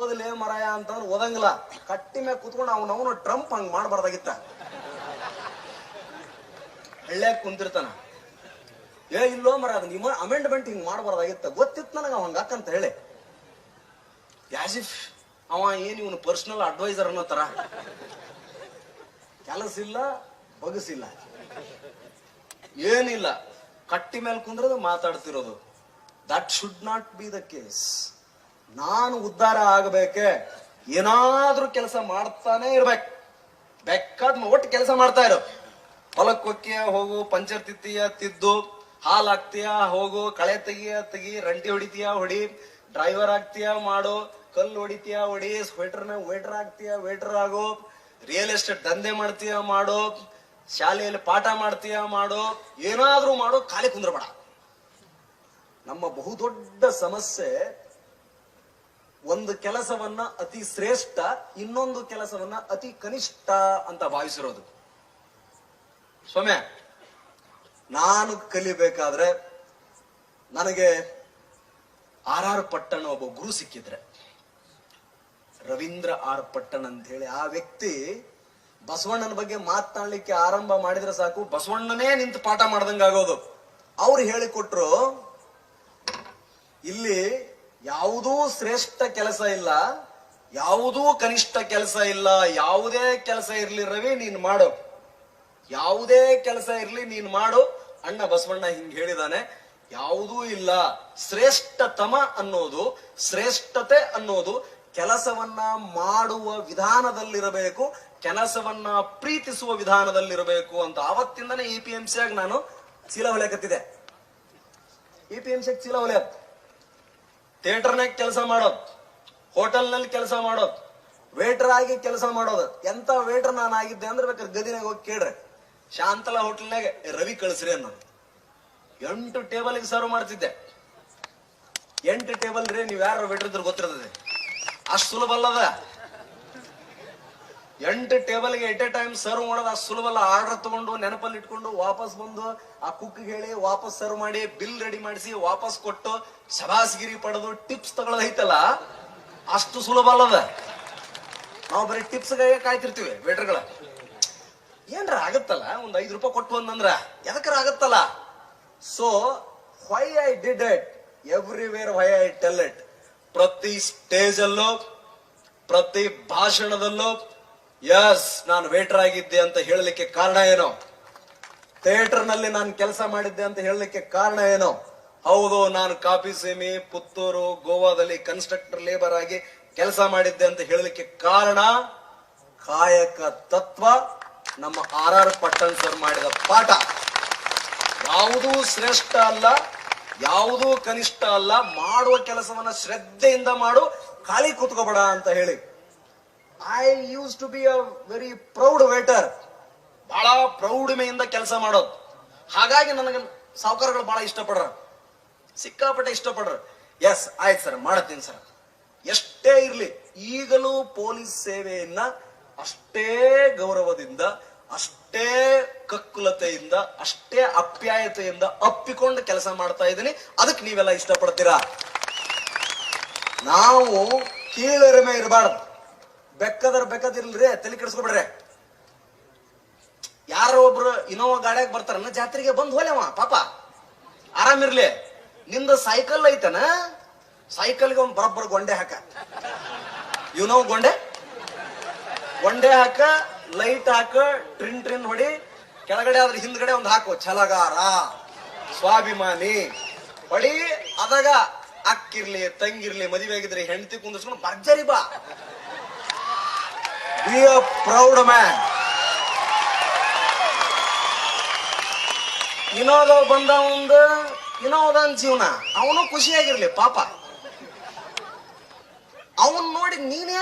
ಓದಲೇ ಮರಾಯ ಅಂತಂದ್ರೆ ಓದಂಗಿಲ್ಲ. ಕಟ್ಟಿ ಮ್ಯಾಗ ಕುತ್ಕೊಂಡು ಅವನವನು ಟ್ರಂಪ್ ಹಂಗ್ ಮಾಡಬಾರ್ದಾಗಿತ್ತ. ಹಳ್ಳ್ಯಾಗ ಕುಂತಿರ್ತಾನ, ಇಲ್ಲೋ ಮರ ಅದ್ ನಿಮ್ಮ ಅಮೆಂಡ್ಮೆಂಟ್ ಹಿಂಗ್ ಮಾಡಬಾರ್ದಾಗಿತ್ತ, ಗೊತ್ತಿತ್ತು ನನಗ ಅವ್ ಹಂಗಾಕಂತ ಹೇಳಿ. ಯಾಸಿಫ್ ಅವ ಇವನು ಪರ್ಸನಲ್ ಅಡ್ವೈಸರ್ ಅನ್ನೋ ತರ. ಕೆಲಸ ಇಲ್ಲ, ಬಗಸಿಲ್ಲ, ಏನಿಲ್ಲ, ಕಟ್ಟಿ ಮೇಲೆ ಕುಂದ್ರದು ಮಾತಾಡ್ತಿರೋದು. That should not be the case. ನಾನು ಉದ್ಧಾರ ಆಗಬೇಕೆ, ಏನಾದ್ರೂ ಕೆಲಸ ಮಾಡ್ತಾನೆ ಇರ್ಬೇಕು. ಬೇಕಾದ ಒಟ್ಟು ಕೆಲಸ ಮಾಡ್ತಾ ಇರೋ. ಹೊಲಕ್ಕೆ ಹೊಕ್ಕಿಯ ಹೋಗು, ಪಂಚರ್ ತಿತ್ತೀಯ ತಿದ್ದು, ಹಾಲ್ ಹಾಕ್ತೀಯ ಹೋಗು, ಕಳೆ ತೆಗಿ, ರಂಟಿ ಹೊಡಿತೀಯ ಹೊಡಿ, ಡ್ರೈವರ್ ಆಗ್ತೀಯ ಮಾಡು, ಕಲ್ಲು ಹೊಡಿತೀಯ ಹೊಡಿ, ವೇಟರ್ ಆಗ್ತೀಯ ವೇಟರ್ ಆಗು, ರಿಯಲ್ ಎಸ್ಟೇಟ್ ದಂಧೆ ಮಾಡ್ತೀಯ ಮಾಡು, ಶಾಲೆಯಲ್ಲಿ ಪಾಠ ಮಾಡ್ತೀಯ ಮಾಡು, ಏನಾದ್ರೂ ಮಾಡು, ಖಾಲಿ ಕುಂದ್ರಬೇಡ. ನಮ್ಮ ಬಹುದೊಡ್ಡ ಸಮಸ್ಯೆ, ಒಂದು ಕೆಲಸವನ್ನ ಅತಿ ಶ್ರೇಷ್ಠ, ಇನ್ನೊಂದು ಕೆಲಸವನ್ನ ಅತಿ ಕನಿಷ್ಠ ಅಂತ ಭಾವಿಸಿರೋದು. ಸೌಮ್ಯ, ನಾನು ಕಲಿಬೇಕಾದ್ರೆ ನನಗೆ ಆರ್ ಪಟ್ಟಣ ಒಬ್ಬ ಗುರು ಸಿಕ್ಕಿದ್ರೆ, ರವೀಂದ್ರ ಆರ್ ಪಟ್ಟಣ ಅಂತ ಹೇಳಿ. ಆ ವ್ಯಕ್ತಿ ಬಸವಣ್ಣನ ಬಗ್ಗೆ ಮಾತನಾಡ್ಲಿಕ್ಕೆ ಆರಂಭ ಮಾಡಿದ್ರೆ ಸಾಕು, ಬಸವಣ್ಣನೇ ನಿಂತು ಪಾಠ ಮಾಡ್ದಂಗ ಆಗೋದು. ಅವ್ರು ಹೇಳಿಕೊಟ್ರು, ಇಲ್ಲಿ ಯಾವುದೂ ಶ್ರೇಷ್ಠ ಕೆಲಸ ಇಲ್ಲ, ಯಾವುದೂ ಕನಿಷ್ಠ ಕೆಲಸ ಇಲ್ಲ. ಯಾವುದೇ ಕೆಲಸ ಇರ್ಲಿ ರವಿ ನೀನ್ ಮಾಡು, ಯಾವುದೇ ಕೆಲಸ ಇರ್ಲಿ ನೀನ್ ಮಾಡು. ಅಣ್ಣ ಬಸವಣ್ಣ ಹಿಂಗ್ ಹೇಳಿದಾನೆ. ಯಾವುದೂ ಇಲ್ಲ. ಶ್ರೇಷ್ಠತಮ ಅನ್ನೋದು, ಶ್ರೇಷ್ಠತೆ ಅನ್ನೋದು ಕೆಲಸವನ್ನ ಮಾಡುವ ವಿಧಾನದಲ್ಲಿರಬೇಕು, ಕೆಲಸವನ್ನ ಪ್ರೀತಿಸುವ ವಿಧಾನದಲ್ಲಿರಬೇಕು ಅಂತ ಆವತ್ತಿಂದನೇ EPMC ಆಗಿ ನಾನು ಚೀಲ ಹೊಲೆಕತ್ತಿದೆ. EPMC ಚೀಲ ಹೊಲೆ, ಥಿಯೇಟರ್ನಾಗ ಕೆಲಸ ಮಾಡೋದು, ಹೋಟೆಲ್ನಲ್ಲಿ ಕೆಲಸ ಮಾಡೋದು, ವೇಟರ್ ಆಗಿ ಕೆಲಸ ಮಾಡೋದು. ಎಂತ ವೇಟರ್ ನಾನು ಆಗಿದ್ದೆ ಅಂದ್ರೆ ಬೇಕಾದ್ರೆ ಗದಿನಾಗ ಹೋಗಿ ಕೇಳ್ರಿ, ಶಾಂತಲಾ ಹೋಟೆಲ್ನಾಗ ರವಿ ಕಳಿಸ್ರಿ ಅನ್ನೋದು. 8 ಟೇಬಲ್ಗೆ ಸರ್ವ್ ಮಾಡ್ತಿದ್ದೆ. 8 ಟೇಬಲ್ ರೀ, ನೀವ್ ಯಾರು ವೇಟರ್ ಇದ್ರೆ ಗೊತ್ತಿರ್ತದೆ, ಅಷ್ಟು ಸುಲಭ ಅಲ್ಲದ. 8 ಟೇಬಲ್ಗೆ ಎಟ್ ಎ ಟೈಮ್ ಸರ್ವ್ ಮಾಡೋದು ಅಷ್ಟು ಸುಲಭ ಅಲ್ಲ. ಆರ್ಡರ್ ತಗೊಂಡು ನೆನಪಲ್ಲಿ ಇಟ್ಕೊಂಡು ವಾಪಸ್ ಬಂದು ಆ ಕುಕ್ ಹೇಳಿ ವಾಪಸ್ ಸರ್ವ್ ಮಾಡಿ ಬಿಲ್ ರೆಡಿ ಮಾಡಿಸಿ ವಾಪಸ್ ಕೊಟ್ಟು ಶಬಾಸ್ಗಿರಿ ಪಡೆದು ಟಿಪ್ಸ್ ತಗೊಳ್ಳೋದೈತಲ್ಲ, ಅಷ್ಟು ಸುಲಭ ಅಲ್ಲದ. ನಾವು ಬರೀ ಟಿಪ್ಸ್ಗೆ ಕಾಯ್ತಿರ್ತೀವಿ. ವೇಟರ್ಗಳ ಏನ್ರ ಆಗತ್ತಲ್ಲ, ಒಂದ್ 5 ರೂಪಾಯಿ ಕೊಟ್ಟು ಅಂದ್ರ ಎದಕ್ಕರ ಆಗತ್ತಲ್ಲ. So why I did it, everywhere why I tell it. ಪ್ರತಿ ಸ್ಟೇಜ್ ಅಲ್ಲೂ, ಪ್ರತಿ ಭಾಷಣದಲ್ಲೂ ಎಸ್ ನಾನು ವೇಟರ್ ಆಗಿದ್ದೆ ಅಂತ ಹೇಳಲಿಕ್ಕೆ ಕಾರಣ ಏನೋ, ಥಿಯೇಟರ್ ನಲ್ಲಿ ನಾನು ಕೆಲಸ ಮಾಡಿದ್ದೆ ಅಂತ ಹೇಳಲಿಕ್ಕೆ ಕಾರಣ ಏನೋ, ಹೌದು ನಾನು ಕಾಫಿ ಸೇಮಿ, ಪುತ್ತೂರು, ಗೋವಾದಲ್ಲಿ ಕನ್ಸ್ಟ್ರಕ್ಟರ್ ಲೇಬರ್ ಆಗಿ ಕೆಲಸ ಮಾಡಿದ್ದೆ ಅಂತ ಹೇಳಲಿಕ್ಕೆ ಕಾರಣ ಕಾಯಕ ತತ್ವ, ನಮ್ಮ ಆರ್ ಪಟ್ಟಣ್ ಸರ್ ಮಾಡಿದ ಪಾಠ. ಯಾವುದೂ ಶ್ರೇಷ್ಠ ಅಲ್ಲ, ಯಾವುದೂ ಕನಿಷ್ಠ ಅಲ್ಲ, ಮಾಡುವ ಕೆಲಸವನ್ನ ಶ್ರದ್ಧೆಯಿಂದ ಮಾಡು, ಖಾಲಿ ಕೂತ್ಕೋಬೇಡ ಅಂತ ಹೇಳಿ. I used to be a very proud waiter. ಬಹಳ ಪ್ರೌಢಮೆಯಿಂದ ಕೆಲಸ ಮಾಡೋದು. ಹಾಗಾಗಿ ನನಗೆ ಸಾವುಕಾರಗಳು ಬಹಳ ಇಷ್ಟಪಡ್ರ, ಸಿಕ್ಕಾಪಟ್ಟೆ ಇಷ್ಟಪಡ್ರ. ಎಸ್ ಆಯ್ತು ಸರ್, ಮಾಡತ್ತೀನಿ ಸರ್. ಎಷ್ಟೇ ಇರ್ಲಿ, ಈಗಲೂ ಪೊಲೀಸ್ ಸೇವೆಯನ್ನ ಅಷ್ಟೇ ಗೌರವದಿಂದ, ಅಷ್ಟೇ ಕಕ್ಕುಲತೆಯಿಂದ, ಅಷ್ಟೇ ಅಪ್ಯಾಯತೆಯಿಂದ ಅಪ್ಪಿಕೊಂಡು ಕೆಲಸ ಮಾಡ್ತಾ ಇದ್ದೀನಿ. ಅದಕ್ಕೆ ನೀವೆಲ್ಲ ಇಷ್ಟಪಡ್ತೀರಾ. ನಾವು ಕೀಳರಿಮೆ ಇರಬಾರ್ದು. ಬೆಕ್ಕದಿರ್ಲ್ರಿ, ತಲೆ ಕೆಡಿಸ್ಕೊಬಿಡ್ರೆ. ಯಾರೋ ಒಬ್ರು ಇನ್ನೋವಾ ಗಾಡಿಯಾಗ ಬರ್ತಾರನ್ನ, ಜಾತ್ರೆಗೆ ಬಂದ್ ಹೋಲೆವ ಪಾಪ ಆರಾಮಿರ್ಲಿ. ನಿಮ್ದು ಸೈಕಲ್ ಐತನ, ಸೈಕಲ್ಗೆ ಒಂದ್ ಬರೋಬ್ಬರ ಗೊಂಡೆ ಹಾಕ, ಗೊಂಡೆ ಹಾಕ, ಲೈಟ್ ಹಾಕ, ಟ್ರಿನ್ ಹೊಡಿ, ಕೆಳಗಡೆ ಆದ್ರೆ ಹಿಂದ್ಗಡೆ ಒಂದ್ ಹಾಕು, ಛಲಗಾರ, ಸ್ವಾಭಿಮಾನಿ ಹೊಡಿ. ಅದಾಗ ಅಕ್ಕಿರ್ಲಿ, ತಂಗಿರ್ಲಿ, ಮದುವೆ ಆಗಿದ್ರೆ ಹೆಂಡತಿ ಕುಂದಿಸ್ಕೊಂಡು ಭರ್ಜರಿ ಬಾ. Be a proud man. ವಿನೋದ ಬಂದ ಒಂದು ವಿನೋದನ್ ಜೀವನ, ಅವನು ಖುಷಿಯಾಗಿರ್ಲಿ ಪಾಪ. ಅವನ್ ನೋಡಿ ನೀನೇ